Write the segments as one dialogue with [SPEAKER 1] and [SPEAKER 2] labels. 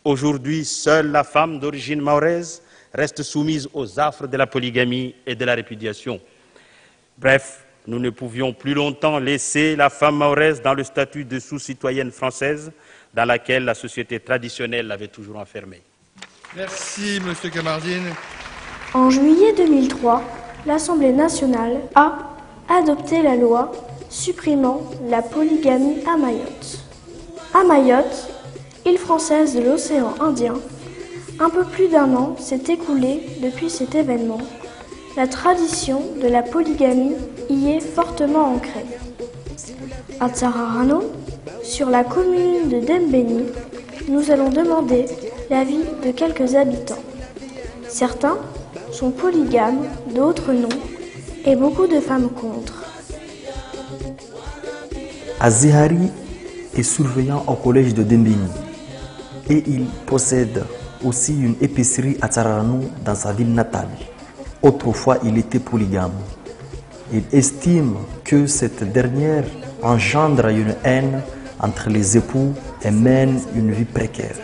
[SPEAKER 1] Aujourd'hui, seule la femme d'origine mahoraise reste soumise aux affres de la polygamie et de la répudiation. Bref, nous ne pouvions plus longtemps laisser la femme mahoraise dans le statut de sous-citoyenne française dans laquelle la société traditionnelle l'avait toujours enfermée.
[SPEAKER 2] Merci, Monsieur Kamardine.
[SPEAKER 3] En juillet 2003, l'Assemblée nationale a adopté la loi supprimant la polygamie à Mayotte. À Mayotte, île française de l'océan Indien, un peu plus d'un an s'est écoulé depuis cet événement. La tradition de la polygamie y est fortement ancrée. À Tsararano, sur la commune de Dembéni, nous allons demander l'avis de quelques habitants. Certains sont polygames, d'autres non, et beaucoup de femmes contre.
[SPEAKER 4] Azehari est surveillant au collège de Dembéni et il possède aussi une épicerie à Tsararano dans sa ville natale. Autrefois, il était polygame. Il estime que cette dernière engendre une haine entre les époux et mène une vie précaire.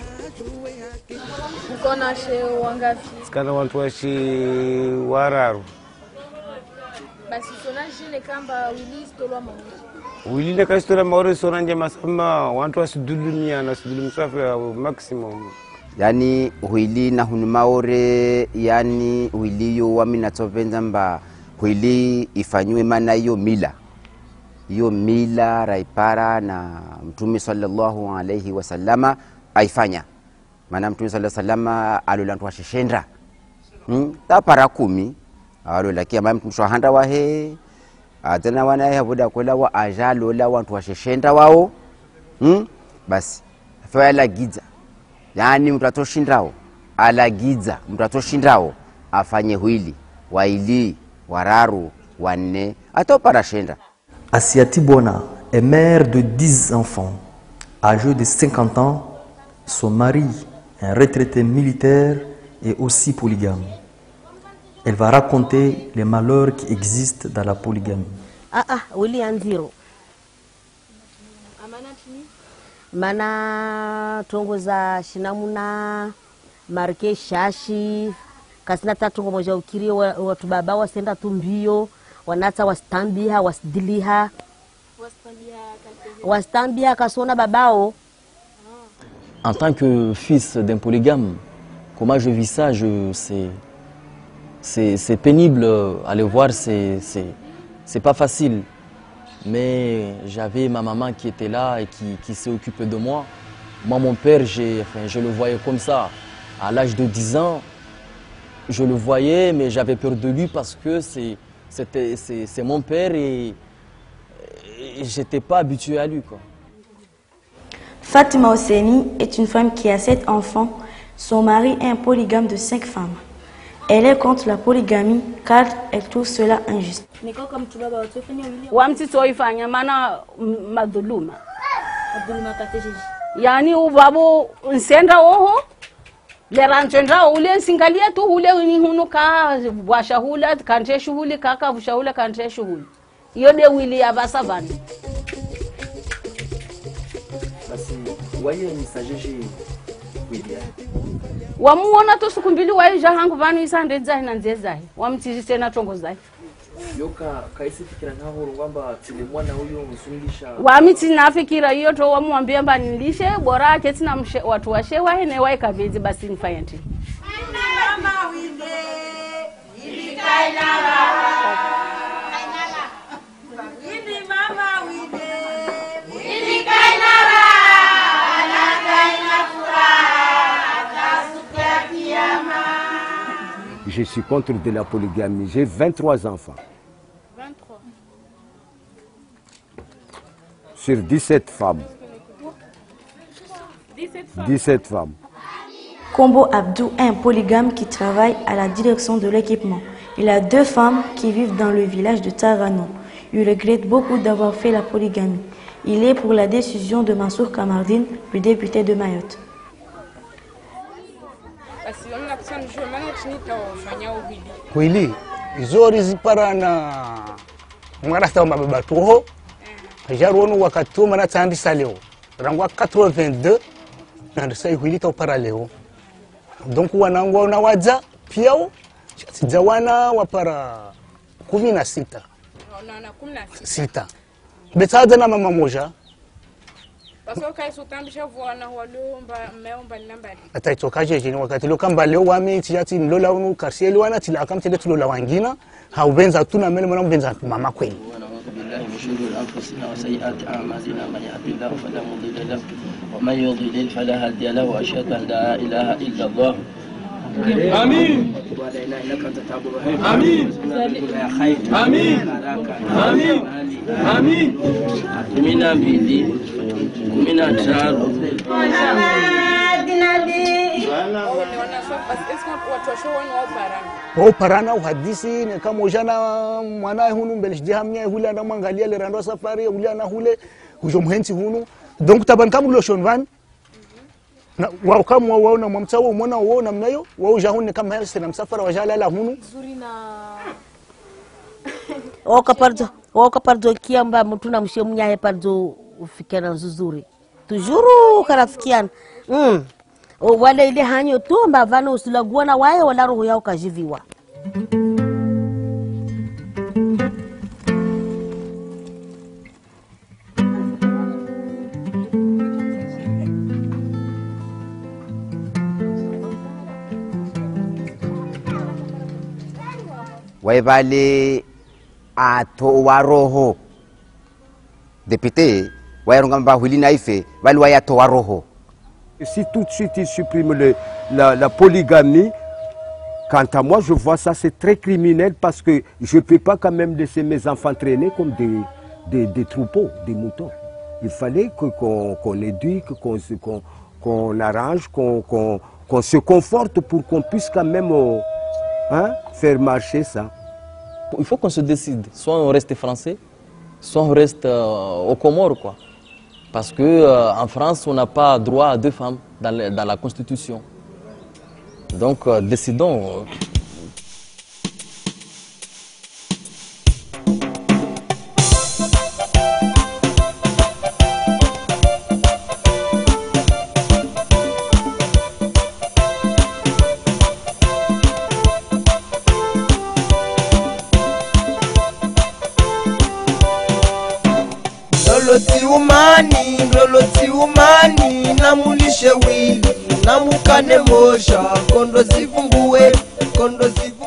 [SPEAKER 5] Wilile kastora maure sonanje masama wantu asidulunia na sidulu msafi maximum.
[SPEAKER 6] Yani huili na hunu maure yani huili yo wamina topenza mba huili ifanywe mana hiyo mila. Hiyo mila raipara na Mtume sallallahu alayhi wasallama aifanya. Maana Mtume sallallahu alayhi wasallama alolantu washeshendra. Tapara 10 alolakia mama Mtume shahanda wahe atena wana yabuda kwela wa ajalo la wantu washeshenda wao basi fala giza yani mtatoshindrao alagiza mtatoshindrao afanye hili waili wararu wanne atopara shenda.
[SPEAKER 4] Asiati Bona est mère de 10 enfants. Âgée de 50 ans, son mari, un retraité militaire, est aussi polygame. Elle va raconter les malheurs qui existent dans la polygamie.
[SPEAKER 7] William Zero. Mana tongoza shinamuna marke shashi kasina tatungo moja ukiri watu baba wasenda tumbio wanata wastambiha wasdiliha wastambiha kasona babao.
[SPEAKER 4] En tant que fils d'un polygame, comment je vis ça, c'est pénible à le voir, c'est pas facile. Mais j'avais ma maman qui était là et qui s'est occupée de moi. Moi, mon père, je le voyais comme ça. À l'âge de 10 ans, je le voyais, mais j'avais peur de lui parce que c'est mon père et j'étais pas habitué à lui, quoi.
[SPEAKER 3] Fatima Osseni est une femme qui a 7 enfants. Son mari est un polygame de 5 femmes. Elle est contre la polygamie car elle trouve cela injuste.
[SPEAKER 8] Yani ubabo nsenda oho leranjendra ule singalia tu ule hunuka washahula kante shughuli kaka washahula kante shughuli yode wili abasavani.
[SPEAKER 4] Basi waye ni sajeje William.
[SPEAKER 8] Wamuona to sukumbili waija hangu vanu isande zahi na nzezahi wamtizise na tongo zahi
[SPEAKER 4] yoka kaisi fikira nkaho ngamba tile mwana huyo msungisha
[SPEAKER 8] wamiti nafikira hiyo to wamwambia mba nilishe bora ake tina watu washe wahene waika bezi basi nifanye nti mama winde ilikainala winde mama winde ilikainala
[SPEAKER 5] Je suis contre de la polygamie. J'ai 23 enfants.
[SPEAKER 8] 23.
[SPEAKER 5] Sur 17 femmes. 17 femmes.
[SPEAKER 3] Kombo Abdou est un polygame qui travaille à la direction de l'équipement. Il a 2 femmes qui vivent dans le village de Tsararano. Il regrette beaucoup d'avoir fait la polygamie. Il est pour la décision de Mansour Kamardine, le député de Mayotte.
[SPEAKER 9] basi wamna kusana jua maana chinita wafanya uhili
[SPEAKER 10] kweli izori ziparana mwarasta mababa toho jarono wakati mana tandi saleo rangwa 82 na sai huilita upara leo donc wanangu na waja piao sijawana wapara 16
[SPEAKER 9] na
[SPEAKER 10] 16 betaza na mama moja
[SPEAKER 9] basi kai sutambisha vuana walomba meomba nambari
[SPEAKER 10] ataitoka jeje wakati lo kamba leo wami tiati lola unu karsieli wana tila akamtende tulola wangina haubenza tuna mele mwana mbenza mama kweli
[SPEAKER 11] بالله من شرور أنفسنا وسيئات أعمالنا من يهد الله فلا مضل له ومن يضلل فلا هادي له وأشهد أن لا إله إلا الله آمين إنك أنت التواب الرحيم آمين آمين آمين آمين منا بيدي منا تشارو
[SPEAKER 10] parana uhadisi ni kama ujana mwanae hunu mbelishdi hamnya hule na mwangalia le rando safari hule na hule hujo mhenzi hunu donc taban kama lo shonvan na wao kama wao na mwamtawo mwana wao na mnayo wao jahuni kama helse na msafara wajala la hunu
[SPEAKER 7] zuri na wakaparzo kiamba mtu na mshemnya he parzo ufikana nzuri tujuru karafikiana wale ile hanyo tu mbavana usilaguana wae wala roho yao kajiviwa
[SPEAKER 6] waivale ato waroho député wairongamba hulina ife wale wayato waroho.
[SPEAKER 12] Si tout de suite ils suppriment la polygamie, quant à moi je vois ça c'est très criminel parce que je ne peux pas quand même laisser mes enfants traîner comme des troupeaux, des moutons. Il fallait qu'on éduque, qu'on arrange, qu'on se conforte pour qu'on puisse quand même faire marcher ça.
[SPEAKER 4] Il faut qu'on se décide, soit on reste français, soit on reste aux Comores, quoi. Parce qu'en France, on n'a pas droit à 2 femmes dans la Constitution. Donc, décidons.
[SPEAKER 13] Loloti umani namulishe wili namukane mosha kondo zivungue kondo zivungue